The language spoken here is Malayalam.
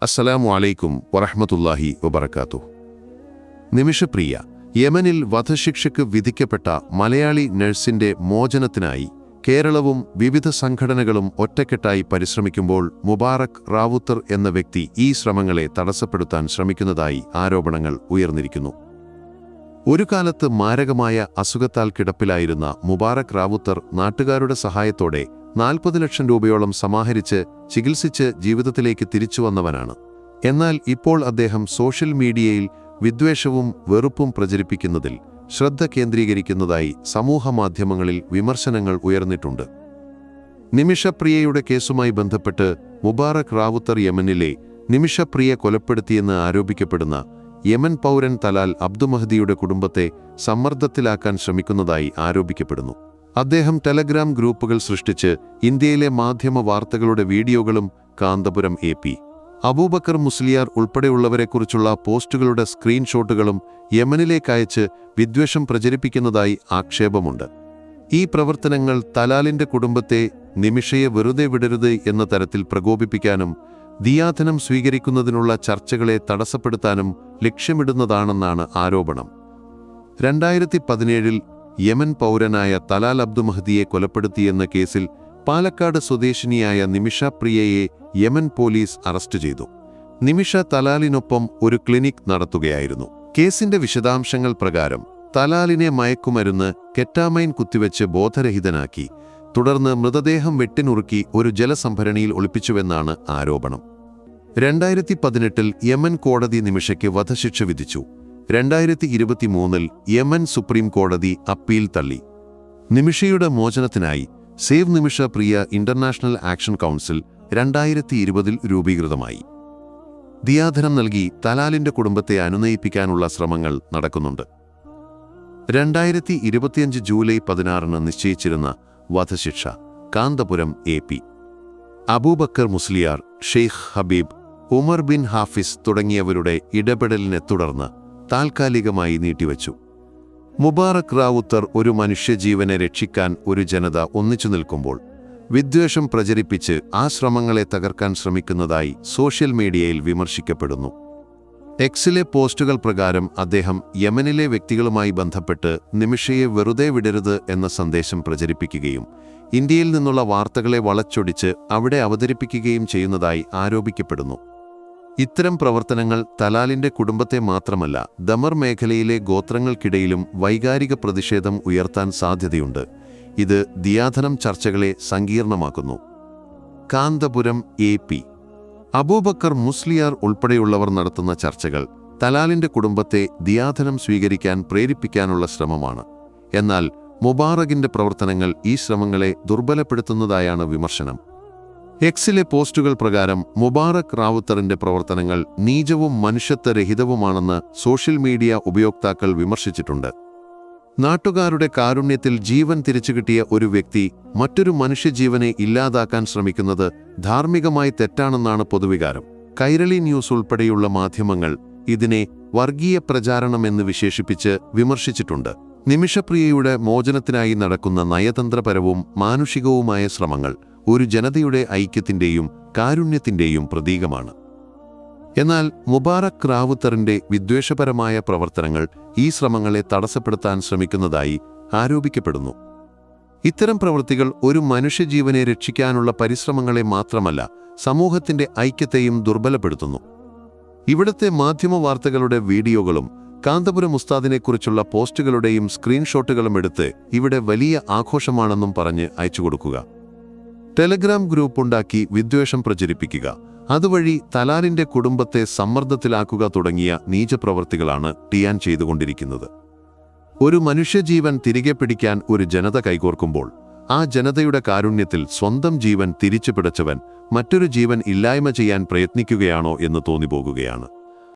അസ്സലാമു അലൈക്കും വറഹ്മത്തുള്ളാഹി വബറകാതുഹു. നിമിഷപ്രിയ യമനിൽ വധശിക്ഷയ്ക്ക് വിധിക്കപ്പെട്ട മലയാളി നഴ്സിന്റെ മോചനത്തിനായി കേരളവും വിവിധ സംഘടനകളും ഒറ്റക്കെട്ടായി പരിശ്രമിക്കുമ്പോൾ മുബാറക് റാവുത്തർ എന്ന വ്യക്തി ഈ ശ്രമങ്ങളെ തടസ്സപ്പെടുത്താൻ ശ്രമിക്കുന്നതായി ആരോപണങ്ങൾ ഉയർന്നിരിക്കുന്നു. ഒരു കാലത്ത് മാരകമായ അസുഖത്താൽ കിടപ്പിലായിരുന്ന മുബാറക് റാവുത്തർ നാട്ടുകാരുടെ സഹായത്തോടെ 40 ലക്ഷം രൂപയോളം സമാഹരിച്ച് ചികിത്സിച്ച് ജീവിതത്തിലേക്ക് തിരിച്ചുവന്നവനാണ്. എന്നാൽ ഇപ്പോൾ അദ്ദേഹം സോഷ്യൽ മീഡിയയിൽ വിദ്വേഷവും വെറുപ്പും പ്രചരിപ്പിക്കുന്നതിൽ ശ്രദ്ധ കേന്ദ്രീകരിക്കുന്നതായി സമൂഹമാധ്യമങ്ങളിൽ വിമർശനങ്ങൾ ഉയർന്നിട്ടുണ്ട്. നിമിഷപ്രിയയുടെ കേസുമായി ബന്ധപ്പെട്ട് മുബാറക് റാവുത്തർ യമനിലെ നിമിഷപ്രിയ കൊലപ്പെടുത്തിയെന്ന് ആരോപിക്കപ്പെടുന്ന യമൻ പൗരൻ തലാൽ അബ്ദുമഹദിയുടെ കുടുംബത്തെ സമ്മർദ്ദത്തിലാക്കാൻ ശ്രമിക്കുന്നതായി ആരോപിക്കപ്പെടുന്നു. അദ്ദേഹം ടെലഗ്രാം ഗ്രൂപ്പുകൾ സൃഷ്ടിച്ച് ഇന്ത്യയിലെ മാധ്യമ വാർത്തകളുടെ വീഡിയോകളും കാന്തപുരം AP അബൂബക്കർ മുസ്ലിയാർ ഉൾപ്പെടെയുള്ളവരെക്കുറിച്ചുള്ള പോസ്റ്റുകളുടെ സ്ക്രീൻഷോട്ടുകളും യമനിലേക്കയച്ച് വിദ്വേഷം പ്രചരിപ്പിക്കുന്നതായി ആക്ഷേപമുണ്ട്. ഈ പ്രവർത്തനങ്ങൾ തലാലിന്റെ കുടുംബത്തെ നിമിഷയെ വെറുതെ വിടരുത് എന്ന തരത്തിൽ പ്രകോപിപ്പിക്കാനും ദിയാധനം സ്വീകരിക്കുന്നതിനുള്ള ചർച്ചകളെ തടസ്സപ്പെടുത്താനും ലക്ഷ്യമിടുന്നതാണെന്നാണ് ആരോപണം. 2017 യമൻ പൗരനായ തലാൽ അബ്ദുമഹദിയെ കൊലപ്പെടുത്തിയെന്ന കേസിൽ പാലക്കാട് സ്വദേശിനിയായ നിമിഷ പ്രിയയെ യമൻ പോലീസ് അറസ്റ്റ് ചെയ്തു. നിമിഷ തലാലിനൊപ്പം ഒരു ക്ലിനിക് നടത്തുകയായിരുന്നു. കേസിന്റെ വിശദാംശങ്ങൾ പ്രകാരം തലാലിനെ മയക്കുമരുന്ന് കെറ്റാമൈൻ കുത്തിവെച്ച് ബോധരഹിതനാക്കി തുടർന്ന് മൃതദേഹം വെട്ടിനുറുക്കി ഒരു ജലസംഭരണിയിൽ ഒളിപ്പിച്ചുവെന്നാണ് ആരോപണം. 2018 യമൻ കോടതി നിമിഷയ്ക്ക് വധശിക്ഷ വിധിച്ചു. 2023 യമൻ സുപ്രീം കോടതി അപ്പീൽ തള്ളി. നിമിഷയുടെ മോചനത്തിനായി സേവ് നിമിഷ പ്രിയ ഇന്റർനാഷണൽ ആക്ഷൻ കൗൺസിൽ 2020 രൂപീകൃതമായി. ദിയാധനം നൽകി തലാലിന്റെ കുടുംബത്തെ അനുനയിപ്പിക്കാനുള്ള ശ്രമങ്ങൾ നടക്കുന്നുണ്ട്. 2025 ജൂലൈ 16 നിശ്ചയിച്ചിരുന്ന വധശിക്ഷ Kanthapuram AP Abubakar Musliyar, Sheikh Habib, Umar bin Hafiz തുടങ്ങിയവരുടെ ഇടപെടലിനെ തുടർന്ന് താൽക്കാലികമായി നീട്ടിവച്ചു. മുബാറക് റാവുത്തർ ഒരു മനുഷ്യജീവനെ രക്ഷിക്കാൻ ഒരു ജനത ഒന്നിച്ചു നിൽക്കുമ്പോൾ വിദ്വേഷം പ്രചരിപ്പിച്ച് ആ ശ്രമങ്ങളെ തകർക്കാൻ ശ്രമിക്കുന്നതായി സോഷ്യൽ മീഡിയയിൽ വിമർശിക്കപ്പെടുന്നു. എക്സിലെ പോസ്റ്റുകൾ പ്രകാരം അദ്ദേഹം യമനിലെ വ്യക്തികളുമായി ബന്ധപ്പെട്ട് നിമിഷയെ വെറുതെ വിടരുത് എന്ന സന്ദേശം പ്രചരിപ്പിക്കുകയും ഇന്ത്യയിൽ നിന്നുള്ള വാർത്തകളെ വളച്ചൊടിച്ച് അവിടെ അവതരിപ്പിക്കുകയും ചെയ്യുന്നതായി ആരോപിക്കപ്പെടുന്നു. ഇത്തരം പ്രവർത്തനങ്ങൾ തലാലിന്റെ കുടുംബത്തെ മാത്രമല്ല ദമർ മേഖലയിലെ ഗോത്രങ്ങൾക്കിടയിലും വൈകാരിക പ്രതിഷേധം ഉയർത്താൻ സാധ്യതയുണ്ട്. ഇത് ദിയാധനം ചർച്ചകളെ സങ്കീർണമാക്കുന്നു. കാന്തപുരം AP അബൂബക്കർ മുസ്ലിയാർ ഉൾപ്പെടെയുള്ളവർ നടത്തുന്ന ചർച്ചകൾ തലാലിന്റെ കുടുംബത്തെ ദിയാധനം സ്വീകരിക്കാൻ പ്രേരിപ്പിക്കാനുള്ള ശ്രമമാണ്. എന്നാൽ മുബാറകിന്റെ പ്രവർത്തനങ്ങൾ ഈ ശ്രമങ്ങളെ ദുർബലപ്പെടുത്തുന്നതായാണ് വിമർശനം. എക്സിലെ പോസ്റ്റുകൾ പ്രകാരം മുബാറക് റാവുത്തറിന്റെ പ്രവർത്തനങ്ങൾ നീചവും മനുഷ്യത്വരഹിതവുമാണെന്ന് സോഷ്യൽ മീഡിയ ഉപയോക്താക്കൾ വിമർശിച്ചിട്ടുണ്ട്. നാട്ടുകാരുടെ കാരുണ്യത്തിൽ ജീവൻ തിരിച്ചുകിട്ടിയ ഒരു വ്യക്തി മറ്റൊരു മനുഷ്യജീവനെ ഇല്ലാതാക്കാൻ ശ്രമിക്കുന്നത് ധാർമ്മികമായി തെറ്റാണെന്നാണ് പൊതുവികാരം. കൈരളി ന്യൂസ് ഉൾപ്പെടെയുള്ള മാധ്യമങ്ങൾ ഇതിനെ വർഗീയ പ്രചാരണമെന്ന് വിശേഷിപ്പിച്ച് വിമർശിച്ചിട്ടുണ്ട്. നിമിഷപ്രിയയുടെ മോചനത്തിനായി നടക്കുന്ന നയതന്ത്രപരവും മാനുഷികവുമായ ശ്രമങ്ങൾ ഒരു ജനതയുടെ ഐക്യത്തിന്റെയും കാരുണ്യത്തിന്റെയും പ്രതീകമാണ്. എന്നാൽ മുബാറക് റാവുത്തറിന്റെ വിദ്വേഷപരമായ പ്രവർത്തനങ്ങൾ ഈ ശ്രമങ്ങളെ തടസ്സപ്പെടുത്താൻ ശ്രമിക്കുന്നതായി ആരോപിക്കപ്പെടുന്നു. ഇത്തരം പ്രവൃത്തികൾ ഒരു മനുഷ്യജീവനെ രക്ഷിക്കാനുള്ള പരിശ്രമങ്ങളെ മാത്രമല്ല സമൂഹത്തിന്റെ ഐക്യത്തെയും ദുർബലപ്പെടുത്തുന്നു. ഇവിടുത്തെ മാധ്യമ വാർത്തകളുടെ വീഡിയോകളും കാന്തപുരം ഉസ്താദിനെക്കുറിച്ചുള്ള പോസ്റ്റുകളുടെയും സ്ക്രീൻഷോട്ടുകളും എടുത്ത് ഇവിടെ വലിയ ആഘോഷമാണെന്നും പറഞ്ഞ് അയച്ചുകൊടുക്കുക. ടെലഗ്രാം ഗ്രൂപ്പുണ്ടാക്കി വിദ്വേഷം പ്രചരിപ്പിക്കുക, അതുവഴി തലാലിന്റെ കുടുംബത്തെ സമ്മർദ്ദത്തിലാക്കുക തുടങ്ങിയ നീചപ്രവൃത്തികളാണ് ടിയാൻ ചെയ്തുകൊണ്ടിരിക്കുന്നത്. ഒരു മനുഷ്യജീവൻ തിരികെ പിടിക്കാൻ ഒരു ജനത കൈകോർക്കുമ്പോൾ ആ ജനതയുടെ കാരുണ്യത്തിൽ സ്വന്തം ജീവൻ തിരിച്ചു പിടിച്ചവൻ മറ്റൊരു ജീവൻ ഇല്ലായ്മ ചെയ്യാൻ പ്രയത്നിക്കുകയാണോ എന്ന് തോന്നിപ്പോകുകയാണ്.